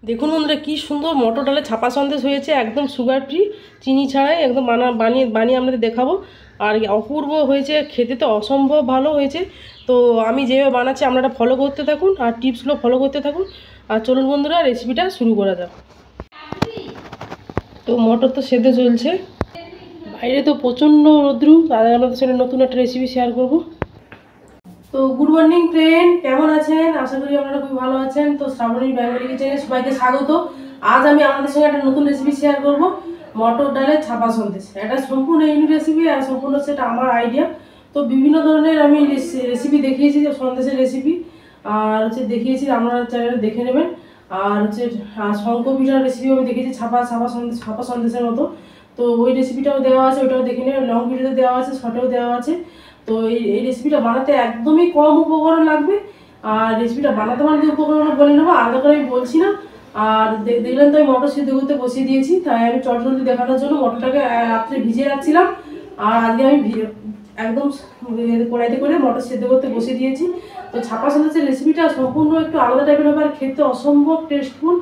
দেখুন বন্ধুরা কি সুন্দর মটর ডালে ছাপা সন্দেশ হয়েছে, একদম সুগার ফ্রি, চিনি ছাড়াই একদম বানিয়ে বানিয়ে আপনাদের দেখাবো। আর অপূর্ব হয়েছে, খেতে তো অসম্ভব ভালো হয়েছে। তো আমি যেভাবে বানাচ্ছি আপনারা ফলো করতে থাকুন আর টিপসগুলো ফলো করতে থাকুন। আর চলুন বন্ধুরা রেসিপিটা শুরু করা যাক। তো মটর তো সেদ্ধ চলছে, বাইরে তো প্রচণ্ড রোদ্রু, আর আপনাদের সঙ্গে নতুন একটা রেসিপি শেয়ার করব। তো গুড মর্নিং ফ্রেন্ড, কেমন আছেন? আশা করি আপনারা খুব ভালো আছেন। তো শ্রাবণীর বেঙ্গলি কিচেনে সবাইকে স্বাগত। আজ আমি আপনাদের সঙ্গে একটা নতুন রেসিপি শেয়ার করব, মটর ডালের ছাপা সন্দেশ। এটা সম্পূর্ণ ইউনিক রেসিপি আর সম্পূর্ণ সেটা আমার আইডিয়া। তো বিভিন্ন ধরনের আমি রেসিপি দেখিয়েছি, যে সন্দেশের রেসিপি আর হচ্ছে দেখিয়েছি, আপনারা চ্যানেলে দেখে নেবেন। আর হচ্ছে শঙ্কর পিঠার রেসিপি আমি দেখেছি, ছাপা সন্দেশের মতো। তো ওই রেসিপিটাও দেওয়া আছে, ওটাও দেখে নেবেন। লং ভিডিওতে দেওয়া আছে, শর্টেও দেওয়া আছে। তো এই রেসিপিটা বানাতে একদমই কম উপকরণ লাগবে। আর রেসিপিটা বানাতে বানাতে উপকরণও বলে নেবো, আলাদা করে আমি বলছি না। আর দেখলেন তো আমি মটর সিদ্ধ করতে বসিয়ে দিয়েছি, তাই আমি চটজলদি দেখানোর জন্য মটরটাকে রাত্রে ভিজিয়ে রাখছিলাম। আর আজকে আমি একদম কড়াইতে করে মটর সিদ্ধ করতে বসিয়ে দিয়েছি। তো ছাপা সন্দেশের রেসিপিটা সম্পূর্ণ একটু আলাদা টাইপের হবে, আর খেতে অসম্ভব টেস্টফুল।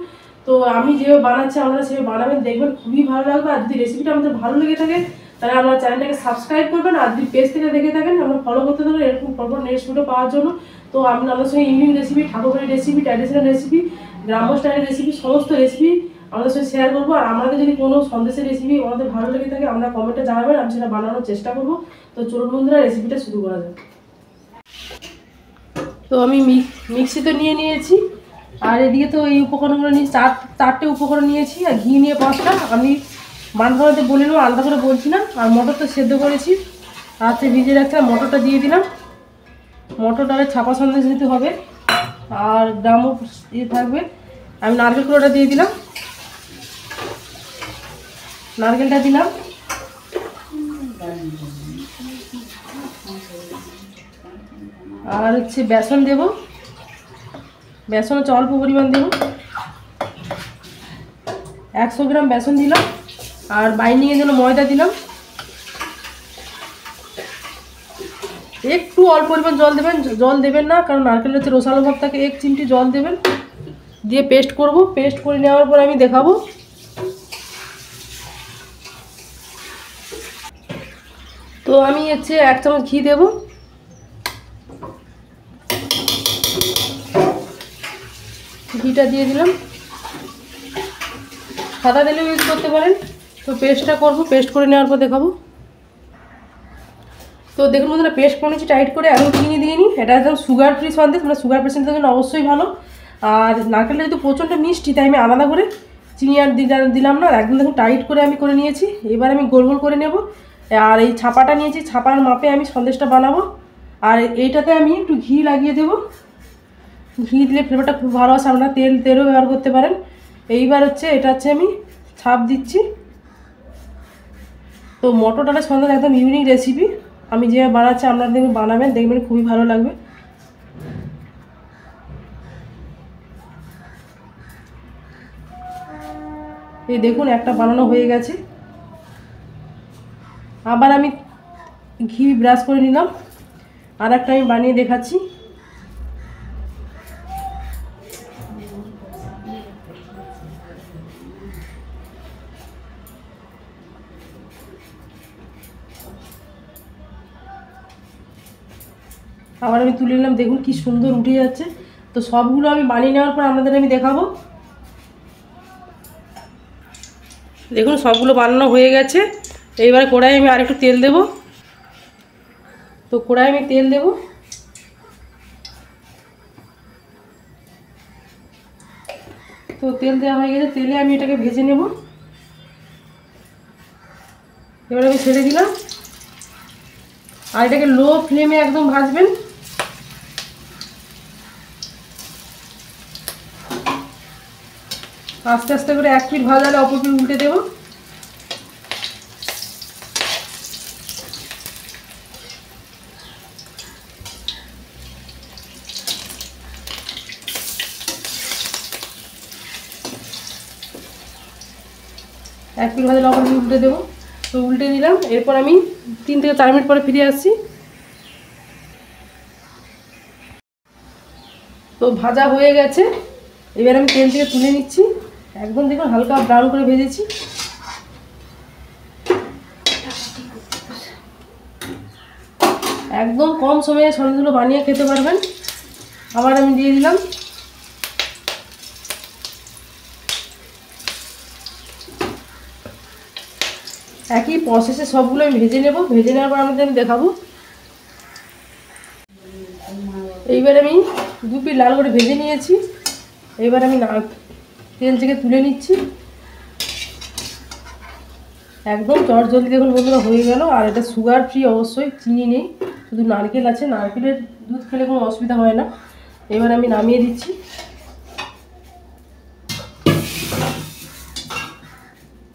তো আমি যেভাবে বানাচ্ছি আপনারা সেভাবে বানাবেন, দেখবেন খুবই ভালো লাগবে। আর যদি রেসিপিটা আমাদের ভালো লেগে থাকে তাহলে আপনার চ্যানেলটাকে সাবস্ক্রাইব করবেন। আর যদি পেজ থেকে দেখে থাকেন আমরা ফলো করতে থাকবেন এরকম পরপর নেক্সট ভিডিও পাওয়ার জন্য। তো আমি আমাদের সঙ্গে ইউনিক রেসিপি, ঠাকুরবাড়ির রেসিপি, ট্র্যাডিশনাল রেসিপি, গ্রাম্য স্টাইলের রেসিপি, সমস্ত রেসিপি আমাদের সঙ্গে শেয়ার করবো। আর আমাদের যদি কোনো সন্দেশের রেসিপি আমাদের ভালো লেগে থাকে আমরা কমেন্টে জানাবেন, আমি সেটা বানানোর চেষ্টা করবো। তো চলুন বন্ধুরা রেসিপিটা শুরু করা যাক। তো আমি মিক্সি তো নিয়ে নিয়েছি, আর এদিকে তো এই উপকরণগুলো নিয়ে চারটে উপকরণ নিয়েছি, আর ঘি নিয়ে 5টা। আমি বান্ধবতে বলে নেবো, আলাদা করে বলছি না। আর মটর তো সেদ্ধ করেছি, রাত্রে ভিজে রাখছিলাম, মটরটা দিয়ে দিলাম। মটর ডালের ছাপা সন্দেশ দিতে হবে, আর গ্রামও ইয়ে থাকবে। আমি নারকেল কুড়োটা দিয়ে দিলাম, নারকেলটা দিলাম। আর হচ্ছে বেসন দেব, বেসন হচ্ছে অল্প পরিমাণ দেব, 100 গ্রাম বেসন দিলাম। আর বাইন্ডিংয়ের জন্য ময়দা দিলাম। একটু অল্প পরিমাণ জল দেবেন, জল দেবেন না, কারণ নারকেলের হচ্ছে রসালো ভাব থাকে। 1 চিমটি জল দেবেন, দিয়ে পেস্ট করব। পেস্ট করে নেওয়ার পর আমি দেখাবো। তো আমি হচ্ছে 1 চামচ ঘি দেব, ঘিটা দিয়ে দিলাম। সাদা তেলও ইউজ করতে পারেন। তো পেস্টটা করবো, পেস্ট করে নেওয়ার পর দেখাবো। তো দেখুন বন্ধুরা, পেস্ট করে নিচ্ছি টাইট করে। আমি চিনি দিয়ে নিই, এটা একদম সুগার ফ্রি সন্দেশ, মানে সুগার পেশেন্টদের জন্য অবশ্যই ভালো। আর নারকেলটা যেহেতু প্রচণ্ড মিষ্টি, তাই আমি আলাদা করে চিনি আর দিলাম না। একদম দেখুন টাইট করে আমি করে নিয়েছি। এবার আমি গোল গোল করে নেব। আর এই ছাপাটা নিয়েছি, ছাপার মাপে আমি সন্দেশটা বানাবো। আর এইটাতে আমি একটু ঘি লাগিয়ে দেবো, ঘি দিলে ফ্লেভারটা খুব ভালো আসে। আপনারা তেলও ব্যবহার করতে পারেন। এইবার হচ্ছে এটা হচ্ছে আমি ছাপ দিচ্ছি। তো মটর ডালের সন্দেশ একদম ইউনিক রেসিপি, আমি যেভাবে বানাচ্ছি আপনারা দেখবেন, বানাবেন, দেখবেন খুবই ভালো লাগবে। এই দেখুন একটা বানানো হয়ে গেছে। আবার আমি ঘি ব্রাশ করে নিলাম, আর একটা আমি বানিয়ে দেখাচ্ছি। আবার আমি তুলে নিলাম, দেখুন কি সুন্দর উঠে যাচ্ছে। তো সবগুলো আমি বানিয়ে নেওয়ার পর আপনাদের আমি দেখাবো। দেখুন সবগুলো বানানো হয়ে গেছে। এইবার কড়াই আমি আরেকটু তেল দেব। তো কড়াই আমি তেল দেব, তো তেল দেওয়া হয়ে গেছে। তেলে আমি এটাকে ভেজে নেব। এবার আমি ছেড়ে দিলাম, আর এটাকে লো ফ্লেমে একদম ভাজবেন। আস্তে আস্তে করে 1 পিঠ ভাজালে অপর পিঠ উল্টে দেবো। এক পিঠ ভাজালে অপর পিঠ উল্টে দেবো। তো উল্টে দিলাম। এরপর আমি 3 থেকে 4 মিনিট পরে ফিরে আসছি। তো ভাজা হয়ে গেছে। এবার আমি তেল থেকে তুলে নিচ্ছি। একদম দেখুন হালকা ব্রাউন করে ভেজেছি। একদম কম সময়ে সন্দেশগুলো বানিয়ে খেতে পারবেন। আবার আমি দিয়ে দিলাম একই প্রসেসে সবগুলো আমি ভেজে নেব। ভেজে নেওয়ার পর আমি দেখাবো। এইবার আমি 2 পিঠ লাল করে ভেজে নিয়েছি। এবার আমি তেল থেকে তুলে নিচ্ছি। একদম চটজলদি দেখুন বন্ধুরা হয়ে গেল। আর এটা সুগার ফ্রি, অবশ্যই চিনি নেই, শুধু নারকেল আছে। নারকেলের দুধ খেলে কোনো অসুবিধা হয় না। এবার আমি নামিয়ে দিচ্ছি।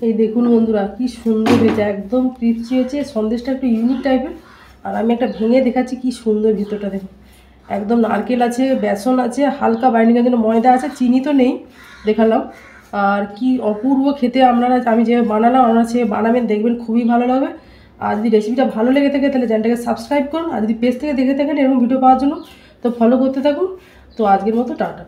এই দেখুন বন্ধুরা কি সুন্দর হয়েছে, একদম ক্রিপসি হয়েছে। সন্দেশটা একটু ইউনিক টাইপের। আর আমি একটা ভেঙে দেখাচ্ছি কি সুন্দর ভিতরটা দেখুন। একদম নারকেল আছে, বেসন আছে, হালকা বাইন্ডিংয়ের জন্য ময়দা আছে, চিনি তো নেই দেখালাম। আর কি অপূর্ব খেতে। আমি যেভাবে বানালাম আপনারা সে বানাবেন, দেখবেন খুবই ভালো লাগবে। আর যদি রেসিপিটা ভালো লেগে থাকে তাহলে চ্যানেলটাকে সাবস্ক্রাইব করুন। আর যদি পেজ থেকে দেখে থাকেন এরকম ভিডিও পাওয়ার জন্য তো ফলো করতে থাকুন। তো আজকের মতো টাটা।